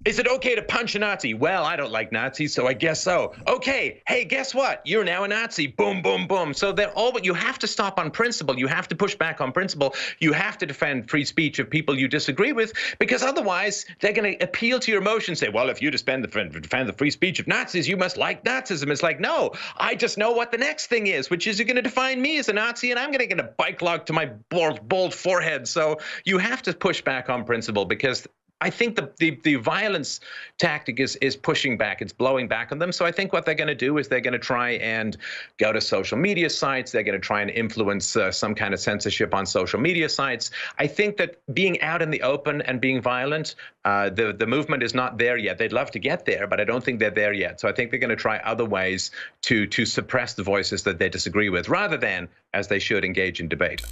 Is it okay to punch a Nazi? Well, I don't like Nazis, so I guess so. Okay, hey, guess what? You're now a Nazi. Boom, boom, boom. So they're all, but you have to stop on principle. You have to push back on principle. You have to defend free speech of people you disagree with, because otherwise they're going to appeal to your emotions, say, well, if you defend the free speech of Nazis, you must like Nazism. It's like, no, I just know what the next thing is, which is you're going to define me as a Nazi, and I'm going to get a bike lock to my bald forehead. So you have to push back on principle, because I think the violence tactic is pushing back. It's blowing back on them. So I think what they're going to do is they're going to try and go to social media sites. They're going to try and influence some kind of censorship on social media sites. I think that being out in the open and being violent, the movement is not there yet. They'd love to get there, but I don't think they're there yet. So I think they're going to try other ways to suppress the voices that they disagree with, rather than, as they should, engage in debate.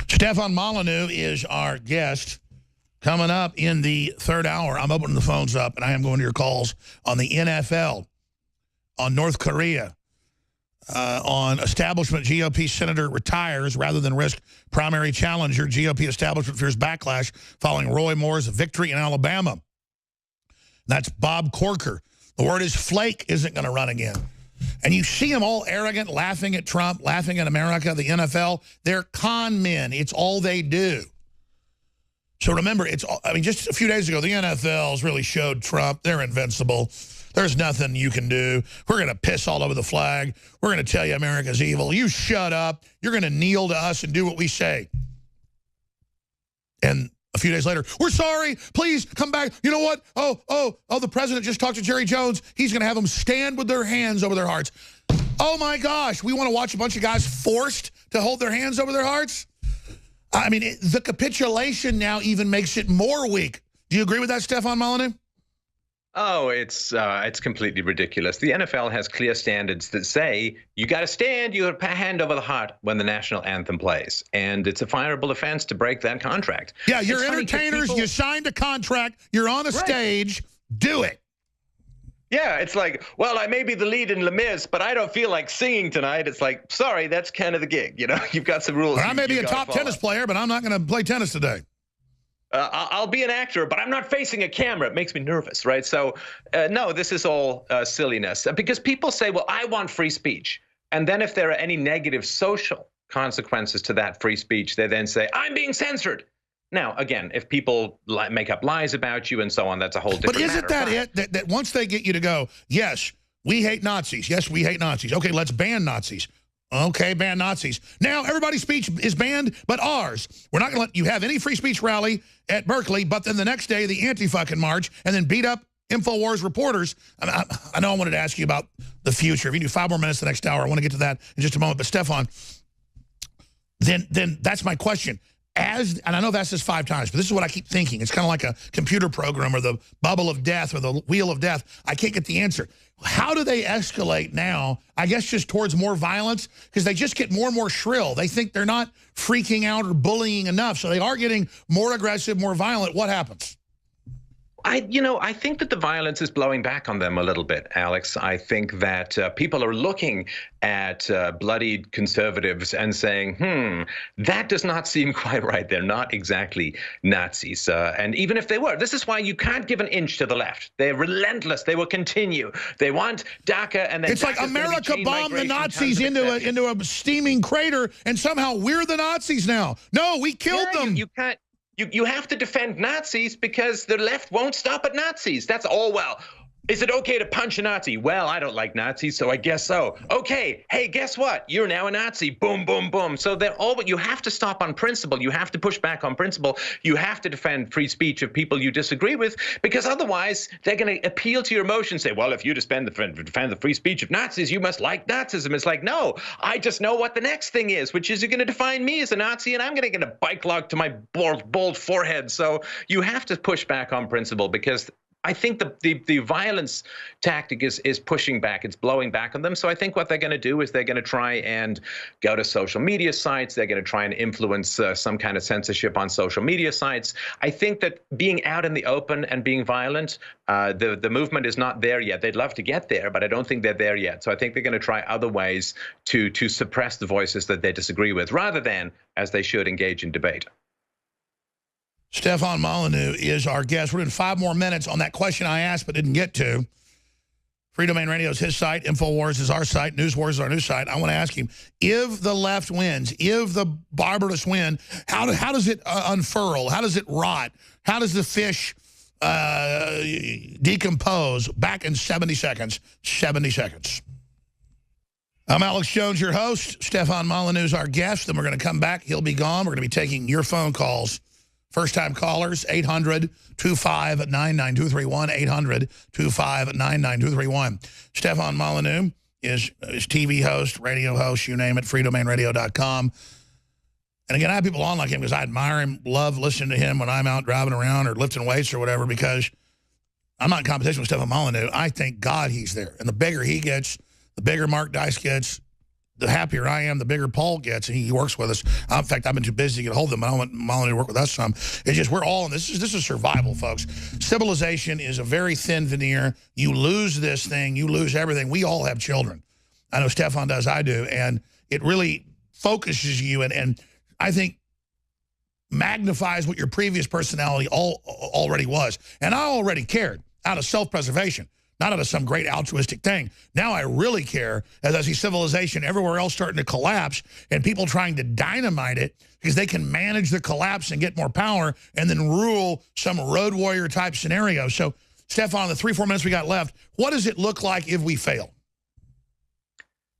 Stefan Molyneux is our guest. Coming up in the third hour, I'm opening the phones up, and I am going to your calls on the NFL, on North Korea, on establishment GOP senator retires rather than risk primary challenger. GOP establishment fears backlash following Roy Moore's victory in Alabama. That's Bob Corker. The word is Flake isn't going to run again. And you see them all arrogant, laughing at Trump, laughing at America, the NFL. They're con men. It's all they do. So remember, just a few days ago, the NFL's really showed Trump they're invincible. There's nothing you can do. We're going to piss all over the flag. We're going to tell you America's evil. You shut up. You're going to kneel to us and do what we say. And a few days later, we're sorry, please come back. You know what? Oh, the president just talked to Jerry Jones. He's going to have them stand with their hands over their hearts. Oh, my gosh. We want to watch a bunch of guys forced to hold their hands over their hearts? I mean, the capitulation now even makes it more weak. Do you agree with that, Stefan Molyneux? Oh, it's completely ridiculous. The NFL has clear standards that say you got to stand your hand over the heart when the national anthem plays, and it's a fireable offense to break that contract. Yeah, you're entertainers. You signed a contract. You're on a stage. Do it. Yeah, it's like, well, I may be the lead in Les Mis, but I don't feel like singing tonight. It's like, sorry, that's kind of the gig. You know, you've got some rules. Or I may be a top tennis player, but I'm not going to play tennis today. I'll be an actor, but I'm not facing a camera. It makes me nervous, right? So, no, this is all silliness. Because people say, well, I want free speech. And then if there are any negative social consequences to that free speech, they then say, I'm being censored. Now, again, if people make up lies about you and so on, that's a whole different matter. But isn't that it? That once they get you to go, yes, we hate Nazis. Yes, we hate Nazis. Okay, let's ban Nazis. Okay, ban Nazis. Now everybody's speech is banned, but ours. We're not going to let you have any free speech rally at Berkeley, but then the next day, the anti-fucking march, and then beat up InfoWars reporters. I know I wanted to ask you about the future. If you do 5 more minutes the next hour, I want to get to that in just a moment. But Stefan, then that's my question. And I know I've asked this 5 times, but this is what I keep thinking. It's kind of like a computer program or the bubble of death or the wheel of death. I can't get the answer. How do they escalate now? I guess just towards more violence, because they just get more and more shrill. They think they're not freaking out or bullying enough, so they are getting more aggressive, more violent. What happens? I think that the violence is blowing back on them a little bit, Alex. I think that people are looking at bloodied conservatives and saying, that does not seem quite right. They're not exactly Nazis. And even if they were, this is why you can't give an inch to the left. They're relentless. They will continue. They want DACA, and then it's like America bombed the Nazis into a steaming crater, and somehow we're the Nazis now. No, we killed them. You can't. You have to defend Nazis because the left won't stop at Nazis. That's all well. Is it okay to punch a Nazi? Well, I don't like Nazis, so I guess so. Okay, hey, guess what? You're now a Nazi. Boom, boom, boom. So they're all, but you have to stop on principle. You have to push back on principle. You have to defend free speech of people you disagree with, because otherwise they're going to appeal to your emotions, say, well, if you defend the free speech of Nazis, you must like Nazism. It's like, no, I just know what the next thing is, which is you're going to define me as a Nazi, and I'm going to get a bike lock to my bald forehead. So you have to push back on principle, because I think the violence tactic is pushing back. It's blowing back on them. So I think what they're going to do is they're going to try and go to social media sites. They're going to try and influence some kind of censorship on social media sites. I think that being out in the open and being violent, the movement is not there yet. They'd love to get there, but I don't think they're there yet. So I think they're going to try other ways to suppress the voices that they disagree with, rather than, as they should, engage in debate. Stefan Molyneux is our guest. We're doing 5 more minutes on that question I asked but didn't get to. Free Domain Radio is his site. InfoWars is our site. NewsWars is our news site. I want to ask him, if the left wins, if the barbarists win, how does it unfurl? How does it rot? How does the fish decompose? Back in 70 seconds. 70 seconds. I'm Alex Jones, your host. Stefan Molyneux is our guest. Then we're going to come back. He'll be gone. We're going to be taking your phone calls. First-time callers, 800-259-9231, 800-259-9231. Stefan Molyneux is TV host, radio host, you name it, freedomainradio.com. And again, I have people on like him because I admire him, love listening to him when I'm out driving around or lifting weights or whatever, because I'm not in competition with Stefan Molyneux. I thank God he's there. And the bigger he gets, the bigger Mark Dice gets, the happier I am, the bigger Paul gets, and he works with us. In fact, I've been too busy to get a hold of him. I don't want Molyneux to work with us some. It's just we're all in this. This is survival, folks. Civilization is a very thin veneer. You lose this thing, you lose everything. We all have children. I know Stefan does, I do, and it really focuses you and I think magnifies what your previous personality already was. And I already cared out of self-preservation. Not out of some great altruistic thing. Now I really care as I see civilization everywhere else starting to collapse and people trying to dynamite it because they can manage the collapse and get more power and then rule some road warrior type scenario. So, Stefan, the 3-4 minutes we got left, what does it look like if we fail?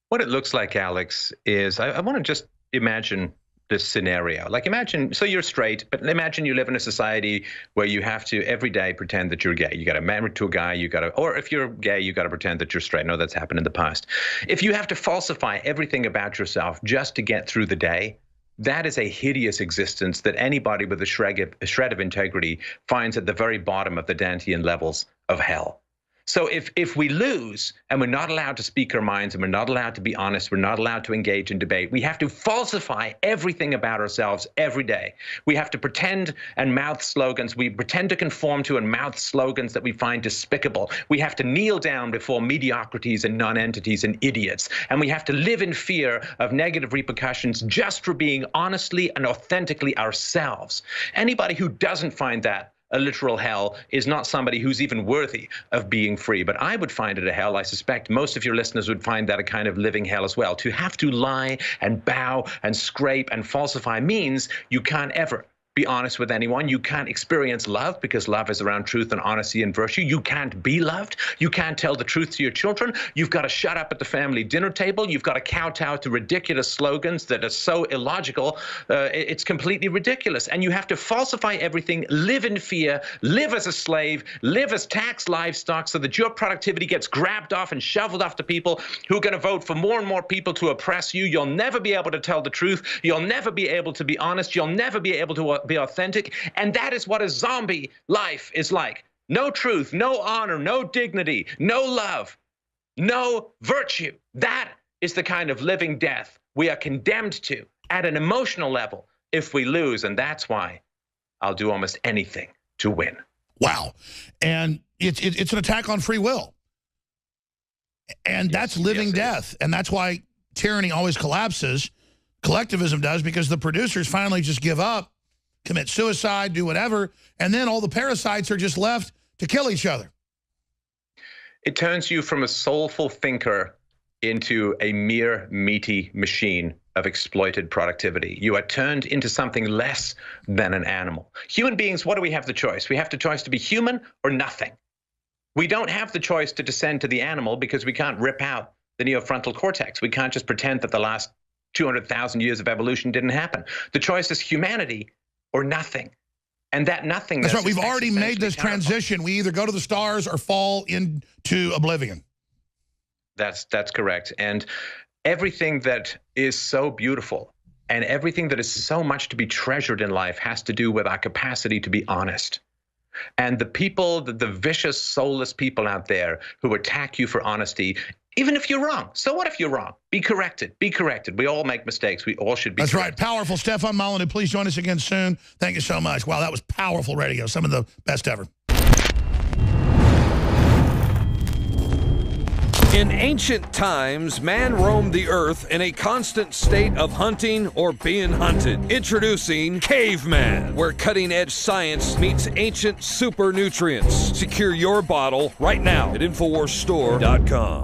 What it looks like, Alex, is I want to just imagine this scenario. Like imagine, so you're straight, but imagine you live in a society where you have to every day pretend that you're gay. You got to marry to a guy, or if you're gay, you got to pretend that you're straight. No, that's happened in the past. If you have to falsify everything about yourself just to get through the day, that is a hideous existence that anybody with a shred of integrity finds at the very bottom of the Dantean levels of hell. So if we lose and we're not allowed to speak our minds and we're not allowed to be honest, we're not allowed to engage in debate, we have to falsify everything about ourselves every day. We have to pretend and mouth slogans. We pretend to conform to and mouth slogans that we find despicable. We have to kneel down before mediocrities and non-entities and idiots. And we have to live in fear of negative repercussions just for being honestly and authentically ourselves. Anybody who doesn't find that a literal hell is not somebody who's even worthy of being free. But I would find it a hell. I suspect most of your listeners would find that a kind of living hell as well. To have to lie and bow and scrape and falsify means you can't ever be honest with anyone. You can't experience love because love is around truth and honesty and virtue. You can't be loved. You can't tell the truth to your children. You've got to shut up at the family dinner table. You've got to kowtow to ridiculous slogans that are so illogical. It's completely ridiculous. And you have to falsify everything, live in fear, live as a slave, live as taxed livestock so that your productivity gets grabbed off and shoveled off to people who are going to vote for more and more people to oppress you. You'll never be able to tell the truth. You'll never be able to be honest. You'll never be able to be authentic. And that is what a zombie life is like. No truth, no honor, no dignity, no love, no virtue. That is the kind of living death we are condemned to at an emotional level if we lose. And that's why I'll do almost anything to win. Wow. And it's an attack on free will. And that's living death. And that's why tyranny always collapses. Collectivism does, because the producers finally just give up, commit suicide, do whatever, and then all the parasites are just left to kill each other. It turns you from a soulful thinker into a mere meaty machine of exploited productivity. You are turned into something less than an animal. Human beings, what do we have the choice? We have the choice to be human or nothing. We don't have the choice to descend to the animal because we can't rip out the neofrontal cortex. We can't just pretend that the last 200,000 years of evolution didn't happen. The choice is humanity or nothing. And that nothingness. That's right. We've already made this transition. We either go to the stars or fall into oblivion. That's correct. And everything that is so beautiful and everything that is so much to be treasured in life has to do with our capacity to be honest. And the people, the vicious, soulless people out there who attack you for honesty, even if you're wrong. So what if you're wrong? Be corrected. Be corrected. We all make mistakes. We all should be corrected. That's right. Powerful. Stefan Molyneux, please join us again soon. Thank you so much. Wow, that was powerful radio. Some of the best ever. In ancient times, man roamed the earth in a constant state of hunting or being hunted. Introducing Caveman, where cutting-edge science meets ancient super nutrients. Secure your bottle right now at InfoWarsStore.com.